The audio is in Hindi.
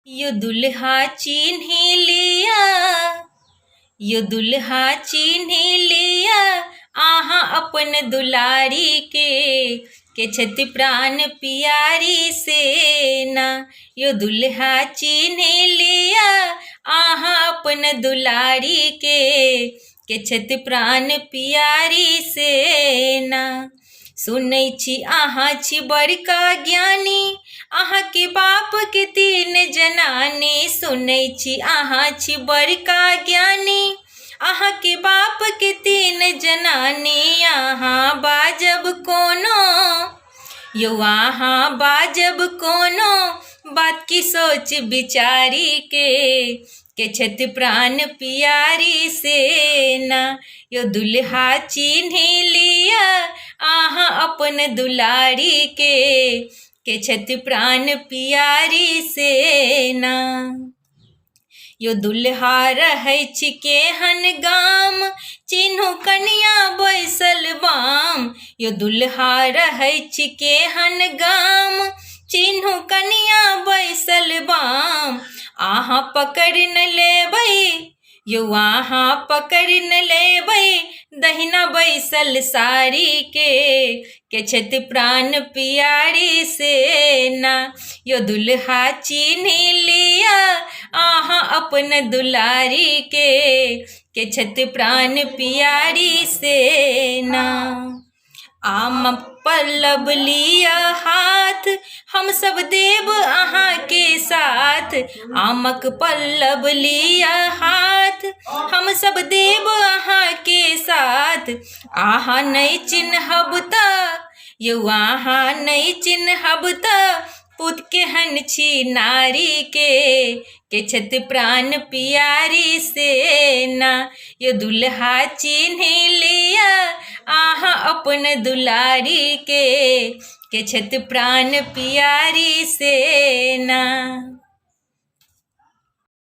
यो दुल्हा चिन्ह लिया, यो दुल्हा चिन्ह लिया, आहा अपन दुलारी के छति प्राण पियारी सेना। यो दुल्हा चिन्ह लिया, आहा अपन दुलारी के छति प्राण पियारी सेना। सुनै छी आहा छी बड़का ज्ञानी, आहा के बाप के 3 जनानी। सुनै छी आहा छी बड़का ज्ञानी, आहा के बाप के 3 जनानी। आहा बाजब कोनो, यो आहा बाजब कोनो बात की सोच बिचारी के छति प्राण पियारी सेना। यो दुल्हा चिन्ह लिया, आहा अपन दुलारी के छति प्राण पियारी सेना। यो दुल्हा रहै छी केहन गाम, चिन्हू कनिया बैसल बाम। यो दुल्हा रहै छी केहन गाम, चिन्हू कनिया बैसल बाम। आहा पकड़ न लेबै, यो आहा पकड़ न लेबै, दहिना बैसल सारी के छति प्राण पियारी सेना। यो दुल्हा चिन्ह लिया, आहा अपन दुलारी के छति प्राण पियारी सेना। आम पल्लव लिया हाथ, हम सब देव आहा के साथ। आमक पल्लव लिया हाथ, हम सब देव आहा के साथ। आहा नहीं चिन्हब त, यो आहा नहीं चिन्हब त, पूत केहन छी नारी के छति प्राण पियारी सेना। यो दुल्हा चिन्ह लिया, आहा अपन दुलारी के छति प्राण पियारी सेना।